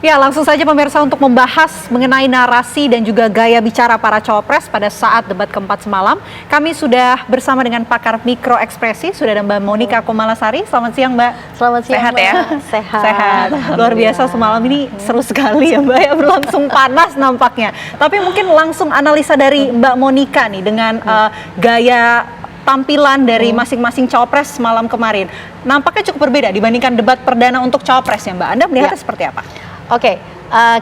Ya, langsung saja pemirsa untuk membahas mengenai narasi dan juga gaya bicara para cawapres pada saat debat keempat semalam. Kami sudah bersama dengan pakar mikro ekspresi, sudah ada Mbak Monika Komalasari. Selamat siang, Mbak. Selamat siang, Sehat Mbak. ya? Sehat. Luar biasa semalam ini seru sekali ya, Mbak, ya, berlangsung panas nampaknya. Tapi mungkin langsung analisa dari Mbak Monika nih dengan gaya tampilan dari masing-masing cawapres malam kemarin. Nampaknya cukup berbeda dibandingkan debat perdana untuk cawapres ya, Mbak. Anda melihatnya seperti apa? Oke,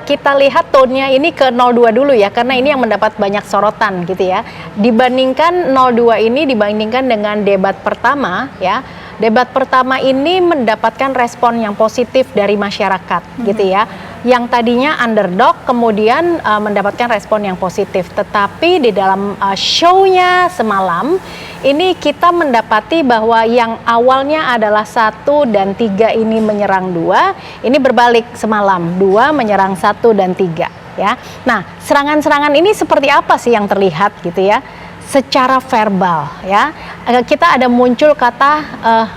kita lihat tone-nya ini ke 02 dulu ya, karena ini yang mendapat banyak sorotan gitu ya. Dibandingkan 02 ini dibandingkan dengan debat pertama ya. Debat pertama ini mendapatkan respon yang positif dari masyarakat gitu ya. Yang tadinya underdog kemudian mendapatkan respon yang positif. Tetapi di dalam show-nya semalam ini kita mendapati bahwa yang awalnya adalah 1 dan 3 ini menyerang 2, ini berbalik semalam, 2 menyerang 1 dan 3 ya. Nah, serangan-serangan ini seperti apa sih yang terlihat gitu ya? Secara verbal ya, kita ada muncul kata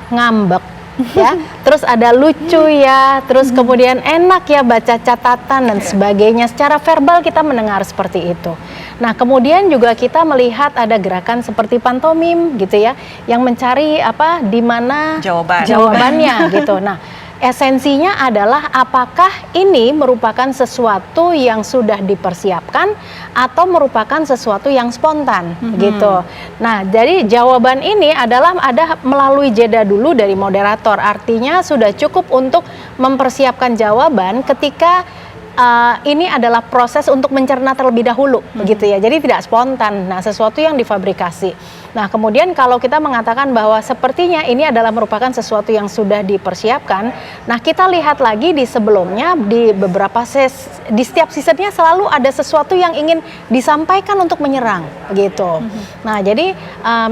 ngambek ya, terus ada lucu ya, terus kemudian enak ya baca catatan dan sebagainya. Secara verbal kita mendengar seperti itu. Nah, kemudian juga kita melihat ada gerakan seperti pantomim gitu ya, yang mencari di mana jawabannya gitu. Nah, esensinya adalah apakah ini merupakan sesuatu yang sudah dipersiapkan atau merupakan sesuatu yang spontan gitu. Nah, jadi jawaban ini adalah ada melalui jeda dulu dari moderator. Artinya sudah cukup untuk mempersiapkan jawaban ketika ini adalah proses untuk mencerna terlebih dahulu begitu ya. Jadi tidak spontan. Nah, sesuatu yang difabrikasi. Nah, kemudian kalau kita mengatakan bahwa sepertinya ini adalah merupakan sesuatu yang sudah dipersiapkan, nah kita lihat lagi di sebelumnya di beberapa di setiap seasonnya selalu ada sesuatu yang ingin disampaikan untuk menyerang gitu. Nah, jadi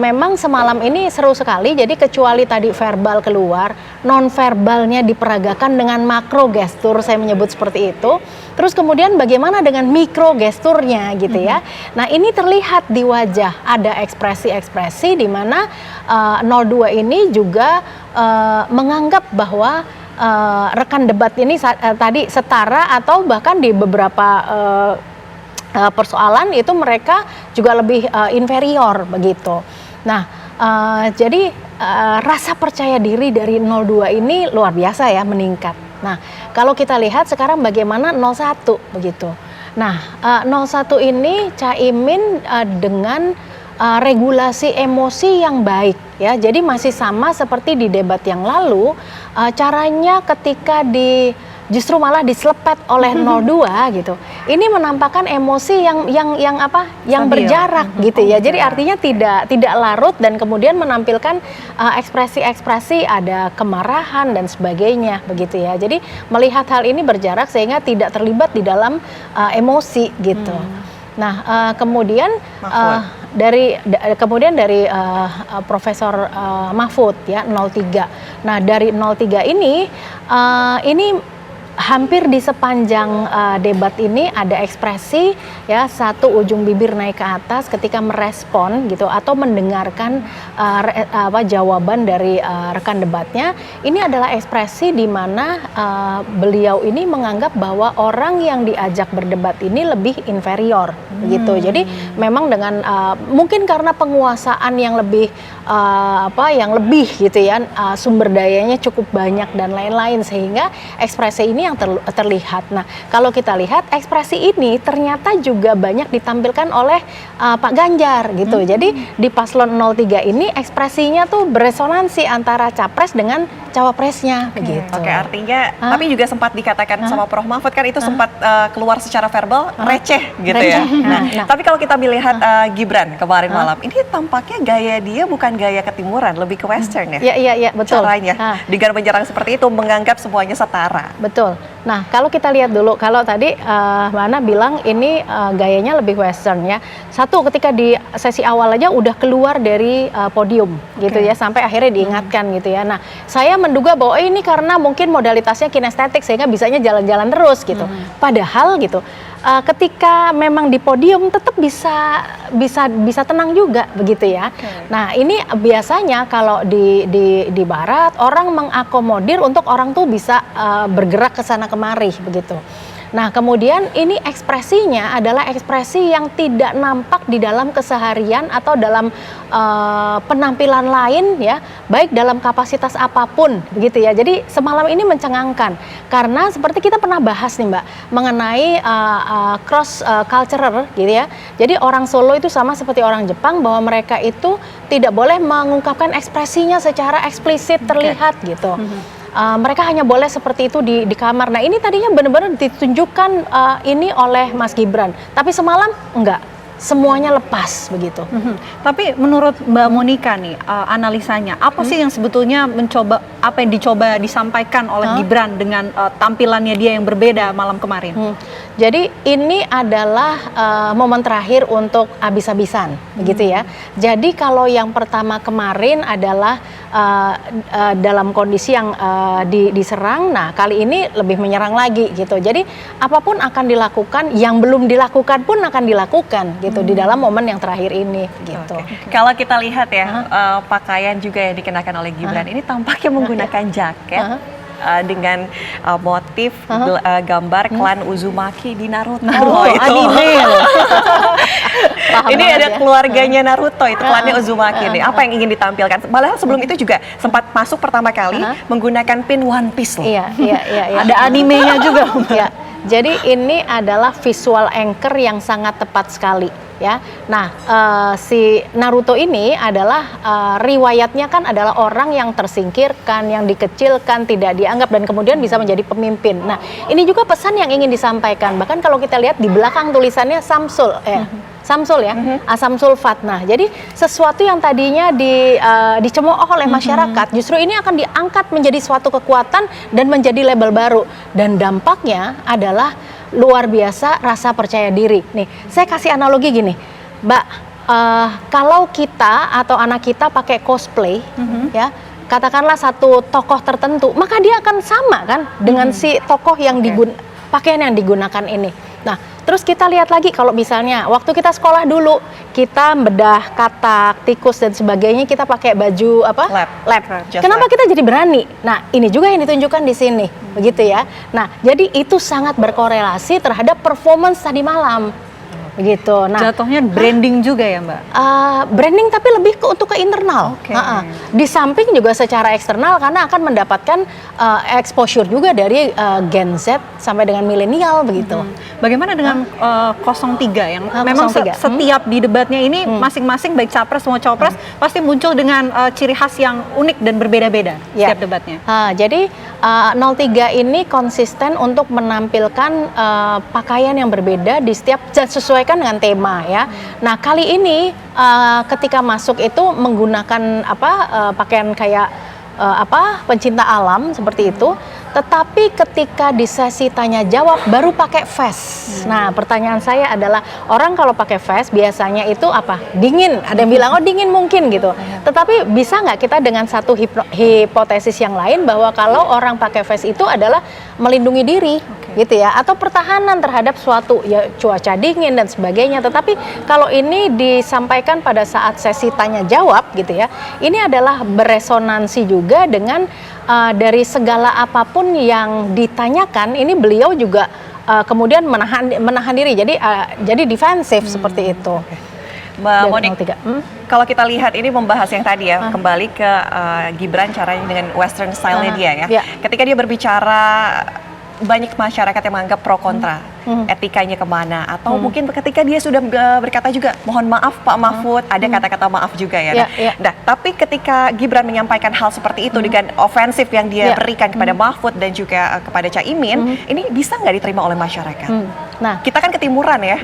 memang semalam ini seru sekali. Jadi kecuali tadi verbal keluar, non verbalnya diperagakan dengan makro gestur, saya menyebut seperti itu. Terus kemudian bagaimana dengan mikro gesturnya gitu ya. Nah, ini terlihat di wajah, ada ekspresi-ekspresi di mana 02 ini juga menganggap bahwa rekan debat ini tadi setara atau bahkan di beberapa persoalan itu mereka juga lebih inferior begitu. Nah, jadi rasa percaya diri dari 02 ini luar biasa ya, meningkat. Nah, kalau kita lihat sekarang bagaimana 01 begitu. Nah, 01 ini Caimin dengan regulasi emosi yang baik ya. Jadi masih sama seperti di debat yang lalu, caranya ketika justru malah diselepet oleh 02 gitu. Ini menampakkan emosi yang berjarak gitu ya. Jadi artinya tidak larut dan kemudian menampilkan ekspresi-ekspresi ada kemarahan dan sebagainya begitu ya. Jadi melihat hal ini berjarak sehingga tidak terlibat di dalam emosi gitu. Nah, kemudian dari Profesor Mahfud ya 03. Nah, dari 03 ini hampir di sepanjang debat ini ada ekspresi ya, satu ujung bibir naik ke atas ketika merespon gitu atau mendengarkan jawaban dari rekan debatnya. Ini adalah ekspresi di mana beliau ini menganggap bahwa orang yang diajak berdebat ini lebih inferior gitu. Jadi memang dengan mungkin karena penguasaan yang lebih gitu ya, sumber dayanya cukup banyak dan lain-lain sehingga ekspresi ini yang terlihat. Nah, kalau kita lihat ekspresi ini ternyata juga banyak ditampilkan oleh Pak Ganjar gitu. Jadi di paslon 03 ini ekspresinya tuh beresonansi antara capres dengan cawapresnya begitu. Oke, artinya tapi juga sempat dikatakan sama Prof Mahfud kan itu sempat keluar secara verbal receh gitu ya. Nah, tapi kalau kita melihat Gibran kemarin malam, ini tampaknya gaya dia bukan gaya ketimuran, lebih ke western ya. Iya, betul. Caranya dengan menyerang seperti itu menganggap semuanya setara. Betul. Nah, kalau kita lihat dulu, kalau tadi Mana bilang ini gayanya lebih western ya. Satu, ketika di sesi awal aja udah keluar dari podium gitu ya, sampai akhirnya diingatkan gitu ya. Nah, saya menduga bahwa ini karena mungkin modalitasnya kinestetik sehingga bisanya jalan-jalan terus gitu. Padahal gitu, ketika memang di podium tetap bisa tenang juga begitu ya. Nah, ini biasanya kalau di barat orang mengakomodir untuk orang tuh bisa bergerak ke sana kemari begitu. Nah, kemudian ini ekspresinya adalah ekspresi yang tidak nampak di dalam keseharian atau dalam penampilan lain ya, baik dalam kapasitas apapun begitu ya. Jadi semalam ini mencengangkan karena seperti kita pernah bahas nih Mbak mengenai cross cultural gitu ya. Jadi orang Solo itu sama seperti orang Jepang bahwa mereka itu tidak boleh mengungkapkan ekspresinya secara eksplisit terlihat gitu. Mereka hanya boleh seperti itu di kamar. Nah ini tadinya benar-benar ditunjukkan ini oleh Mas Gibran, tapi semalam enggak, semuanya lepas begitu. Tapi menurut Mbak Monika nih, analisanya apa sih yang sebetulnya apa yang dicoba disampaikan oleh Gibran dengan tampilannya dia yang berbeda malam kemarin? Jadi ini adalah momen terakhir untuk abis-abisan, begitu ya. Jadi kalau yang pertama kemarin adalah dalam kondisi yang diserang, nah kali ini lebih menyerang lagi gitu. Jadi apapun akan dilakukan, yang belum dilakukan pun akan dilakukan gitu di dalam momen yang terakhir ini gitu. Kalau kita lihat ya pakaian juga yang dikenakan oleh Gibran ini tampaknya menggunakan jaket dengan motif gambar klan Uzumaki di Naruto. Itu anime loh. Ini ada keluarganya Naruto, itu klannya Uzumaki nih. Apa yang ingin ditampilkan? Malah sebelum itu juga sempat masuk pertama kali menggunakan pin One Piece loh. Iya. Ada animenya juga. Ya. Jadi ini adalah visual anchor yang sangat tepat sekali ya. Nah, si Naruto ini adalah riwayatnya kan adalah orang yang tersingkirkan, yang dikecilkan, tidak dianggap dan kemudian bisa menjadi pemimpin. Nah, ini juga pesan yang ingin disampaikan. Bahkan kalau kita lihat di belakang tulisannya Samsul ya, asam sulfat. Nah, jadi sesuatu yang tadinya dicemooh oleh masyarakat, justru ini akan diangkat menjadi suatu kekuatan dan menjadi label baru. Dan dampaknya adalah luar biasa rasa percaya diri. Nih, saya kasih analogi gini, Mbak, kalau kita atau anak kita pakai cosplay, ya, katakanlah satu tokoh tertentu, maka dia akan sama kan dengan si tokoh yang pakaian yang digunakan ini. Nah, terus kita lihat lagi kalau misalnya waktu kita sekolah dulu, kita bedah katak, tikus dan sebagainya, kita pakai baju lab. Kenapa kita jadi berani? Nah, ini juga yang ditunjukkan di sini, begitu ya. Nah, jadi itu sangat berkorelasi terhadap performance tadi malam. Begitu. Nah, jatuhnya branding juga ya Mbak? Branding tapi lebih untuk ke internal. Di samping juga secara eksternal karena akan mendapatkan exposure juga dari Gen Z sampai dengan milenial begitu. Bagaimana dengan 03 yang memang setiap di debatnya ini masing-masing baik capres semua cawapres pasti muncul dengan ciri khas yang unik dan berbeda-beda setiap debatnya. Jadi 03 ini konsisten untuk menampilkan pakaian yang berbeda di setiap sesuaikan dengan tema ya. Nah kali ini ketika masuk itu menggunakan pakaian kayak pencinta alam seperti itu, tetapi ketika di sesi tanya jawab baru pakai vest. Nah pertanyaan saya adalah orang kalau pakai vest biasanya itu dingin, ada yang bilang dingin mungkin gitu, tetapi bisa nggak kita dengan satu hipotesis yang lain bahwa kalau orang pakai vest itu adalah melindungi diri gitu ya, atau pertahanan terhadap suatu ya cuaca dingin dan sebagainya. Tetapi kalau ini disampaikan pada saat sesi tanya jawab gitu ya, ini adalah beresonansi juga dengan dari segala apapun yang ditanyakan, ini beliau juga kemudian menahan diri, jadi defensif seperti itu. Mbak Monik, kalau kita lihat ini membahas yang tadi ya, kembali ke Gibran caranya dengan western style-nya dia ya. Ketika dia berbicara, banyak masyarakat yang menganggap pro kontra, etikanya kemana, atau mungkin ketika dia sudah berkata juga mohon maaf Pak Mahfud, ada kata-kata maaf juga ya. Nah, tapi ketika Gibran menyampaikan hal seperti itu dengan ofensif yang dia berikan kepada Mahfud dan juga kepada Caimin, ini bisa nggak diterima oleh masyarakat? Nah, kita kan ketimuran ya.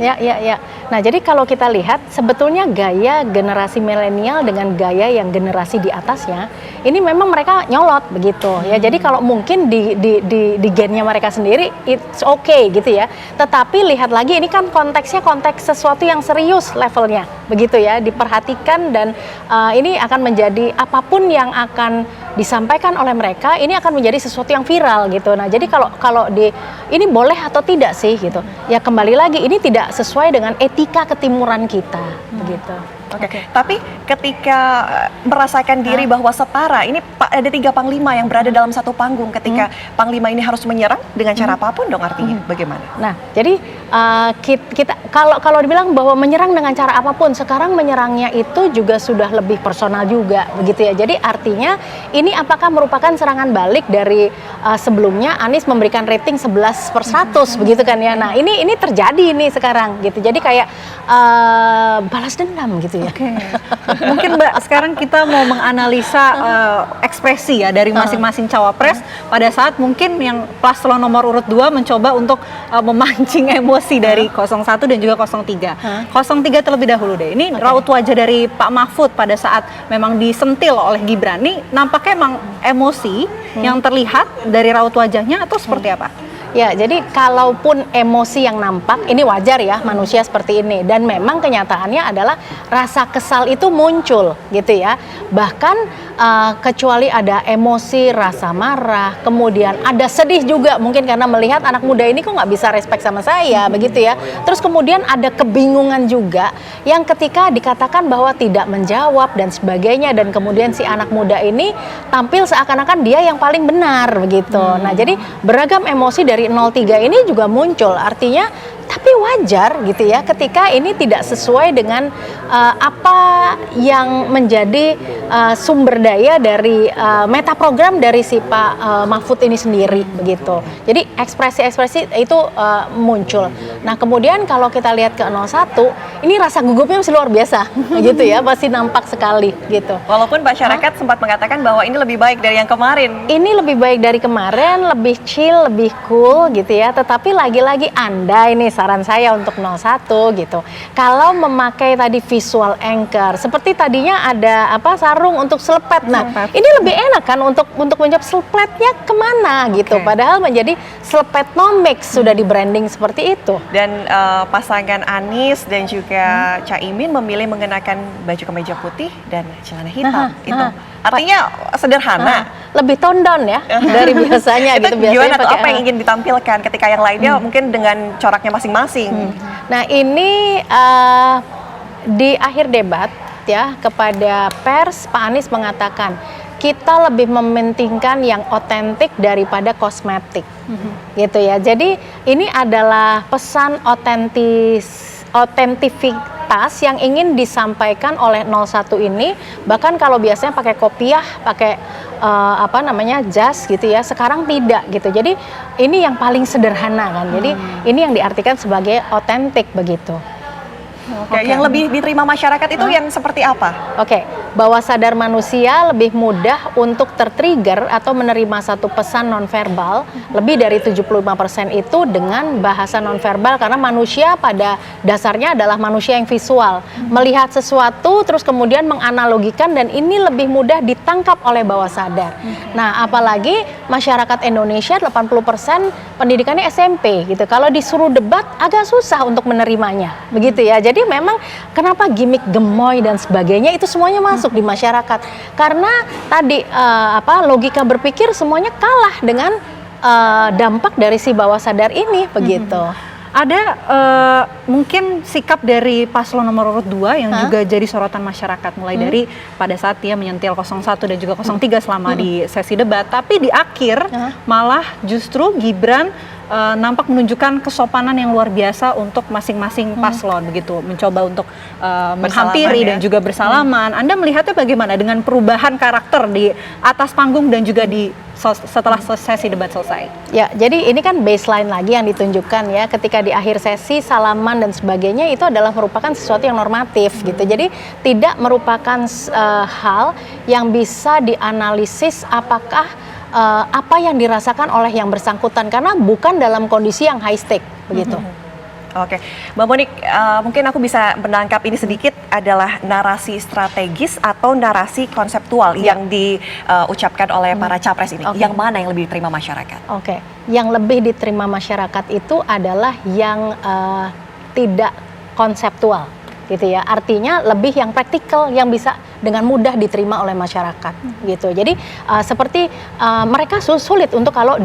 Nah, jadi kalau kita lihat sebetulnya gaya generasi milenial dengan gaya yang generasi di atasnya, ini memang mereka nyolot begitu ya. Jadi kalau mungkin di gennya mereka sendiri it's okay gitu ya. Tetapi lihat lagi ini kan konteksnya konteks sesuatu yang serius levelnya begitu ya, diperhatikan dan ini akan menjadi apapun yang akan disampaikan oleh mereka ini akan menjadi sesuatu yang viral gitu. Nah, jadi kalau ini boleh atau tidak sih gitu. Ya kembali lagi ini tidak sesuai dengan etika ketimuran kita begitu. Oke. Tapi ketika merasakan diri bahwa setara, ini ada 3 panglima yang berada dalam satu panggung. Ketika panglima ini harus menyerang dengan cara apapun dong artinya, bagaimana? Nah, jadi kita kalau dibilang bahwa menyerang dengan cara apapun, sekarang menyerangnya itu juga sudah lebih personal juga, begitu ya. Jadi artinya ini apakah merupakan serangan balik dari sebelumnya Anies memberikan rating 11/100, begitu kan ya. Nah, ini terjadi nih sekarang gitu. Jadi kayak balas dendam gitu ya. Oke. Mungkin Mbak sekarang kita mau menganalisa ekspresi ya dari masing-masing cawapres pada saat mungkin yang paslon nomor urut 2 mencoba untuk memancing emosi dari 01 dan juga 03. 03 terlebih dahulu deh. Ini raut wajah dari Pak Mahfud pada saat memang disentil oleh Gibran. Ini nampaknya emang emosi yang terlihat dari raut wajahnya atau seperti apa? Ya, jadi kalaupun emosi yang nampak, ini wajar ya manusia seperti ini. Dan memang kenyataannya adalah rasa kesal itu muncul gitu ya. Bahkan kecuali ada emosi, rasa marah, kemudian ada sedih juga mungkin karena melihat anak muda ini kok nggak bisa respect sama saya, begitu ya. Terus kemudian ada kebingungan juga yang ketika dikatakan bahwa tidak menjawab dan sebagainya. Dan kemudian si anak muda ini tampil seakan-akan dia yang paling benar begitu. Nah, jadi beragam emosi dari 03 ini juga muncul, artinya tapi wajar gitu ya ketika ini tidak sesuai dengan apa yang menjadi sumber daya dari meta program dari si Pak Mahfud ini sendiri begitu. Jadi ekspresi-ekspresi itu muncul. Nah, kemudian kalau kita lihat ke 01, ini rasa gugupnya masih luar biasa gitu ya, masih nampak sekali gitu. Walaupun masyarakat sempat mengatakan bahwa ini lebih baik dari yang kemarin. Ini lebih baik dari kemarin, lebih chill, lebih cool gitu ya. Tetapi lagi-lagi Anda ini saran saya untuk 01 gitu. Kalau memakai tadi visual anchor, seperti tadinya ada sarung untuk selepet. Nah, ini lebih enak kan untuk menjawab selepetnya kemana gitu. Padahal menjadi selepetnomics sudah di branding seperti itu. Dan pasangan Anies dan juga Caimin memilih mengenakan baju kemeja putih dan celana hitam. Itu artinya sederhana. Lebih tone down ya dari biasanya gitu. Gimana tuh, pakai, apa yang ingin ditampilkan ketika yang lainnya mungkin dengan coraknya masing-masing? Nah, ini di akhir debat ya kepada pers, Pak Anies mengatakan kita lebih mementingkan yang otentik daripada kosmetik, gitu ya. Jadi ini adalah pesan otentivitas yang ingin disampaikan oleh 01 ini. Bahkan kalau biasanya pakai kopiah, pakai jas gitu ya, sekarang tidak gitu. Jadi ini yang paling sederhana kan. Jadi ini yang diartikan sebagai otentik begitu. Oke, yang lebih diterima masyarakat itu yang seperti apa? Oke, bawah sadar manusia lebih mudah untuk tertrigger atau menerima satu pesan nonverbal, lebih dari 75% itu dengan bahasa nonverbal, karena manusia pada dasarnya adalah manusia yang visual. Melihat sesuatu terus kemudian menganalogikan, dan ini lebih mudah ditangkap oleh bawah sadar. Nah, apalagi masyarakat Indonesia 80% pendidikannya SMP gitu. Kalau disuruh debat agak susah untuk menerimanya. Begitu ya. Jadi memang kenapa gimmick gemoy dan sebagainya itu semuanya masuk di masyarakat, karena tadi logika berpikir semuanya kalah dengan dampak dari si bawah sadar ini begitu. Ada mungkin sikap dari paslon nomor urut 2 yang juga jadi sorotan masyarakat, mulai dari pada saat dia menyentil 01 dan juga 03 selama di sesi debat, tapi di akhir malah justru Gibran nampak menunjukkan kesopanan yang luar biasa untuk masing-masing paslon begitu, mencoba untuk menghampiri dan juga bersalaman. Anda melihatnya bagaimana dengan perubahan karakter di atas panggung dan juga di setelah sesi debat selesai? Ya, jadi ini kan baseline lagi yang ditunjukkan ya, ketika di akhir sesi salaman dan sebagainya itu adalah merupakan sesuatu yang normatif gitu. Jadi tidak merupakan hal yang bisa dianalisis apakah apa yang dirasakan oleh yang bersangkutan, karena bukan dalam kondisi yang high stake begitu. Oke, Mbak Monik, mungkin aku bisa menangkap ini sedikit, adalah narasi strategis atau narasi konseptual yang diucapkan oleh para capres ini. Yang mana yang lebih diterima masyarakat? Oke, yang lebih diterima masyarakat itu adalah yang tidak konseptual gitu ya, artinya lebih yang praktikal, yang bisa dengan mudah diterima oleh masyarakat gitu. Jadi seperti mereka sulit untuk kalau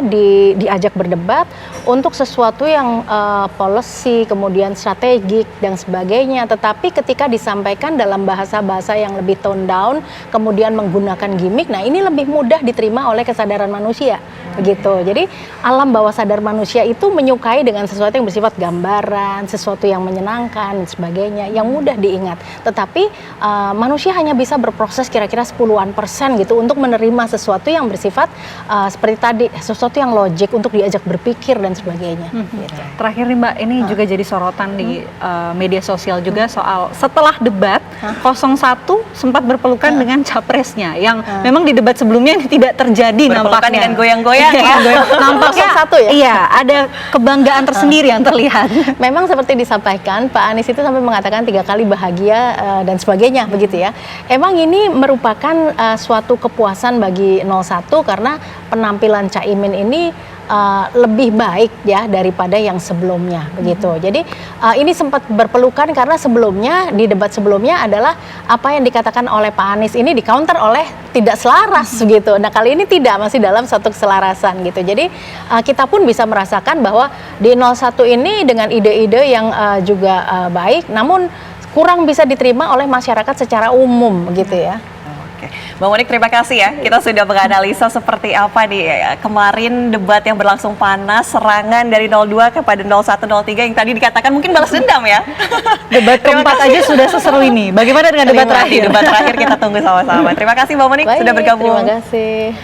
diajak berdebat untuk sesuatu yang policy, kemudian strategik dan sebagainya. Tetapi ketika disampaikan dalam bahasa-bahasa yang lebih tone down, kemudian menggunakan gimmick, nah ini lebih mudah diterima oleh kesadaran manusia begitu. Jadi alam bawah sadar manusia itu menyukai dengan sesuatu yang bersifat gambaran, sesuatu yang menyenangkan dan sebagainya, yang mudah diingat. Tetapi manusia hanya bisa berproses kira-kira 10-an% gitu untuk menerima sesuatu yang bersifat seperti tadi, sesuatu yang logik untuk diajak berpikir dan sebagainya. Gitu. Terakhir nih Mbak, ini juga jadi sorotan di media sosial juga soal setelah debat 01 sempat berpelukan dengan capresnya yang memang di debat sebelumnya ini tidak terjadi Berpelukan nampaknya. dengan goyang-goyang ya. Nampaknya 01 ya? Iya, ada kebanggaan tersendiri yang terlihat. Memang seperti disampaikan, Pak Anies itu sampai mengatakan 3 kali bahagia dan sebagainya begitu ya. Emang ini merupakan suatu kepuasan bagi 01 karena penampilan Caimin ini lebih baik ya daripada yang sebelumnya begitu. Jadi ini sempat berpelukan karena sebelumnya di debat sebelumnya adalah apa yang dikatakan oleh Pak Anies ini di-counter oleh tidak selaras gitu. Nah, kali ini tidak, masih dalam satu keselarasan gitu. Jadi kita pun bisa merasakan bahwa di 01 ini dengan ide-ide yang juga baik namun kurang bisa diterima oleh masyarakat secara umum gitu ya. Mbak Monik, terima kasih ya. Kita sudah menganalisa seperti apa nih kemarin debat yang berlangsung panas, serangan dari 02 kepada 01, 03 yang tadi dikatakan mungkin balas dendam ya. Debat keempat aja sudah seseru ini. Bagaimana dengan debat terakhir? Debat terakhir kita tunggu sama-sama. Terima kasih Mbak Monik sudah bergabung. Terima kasih.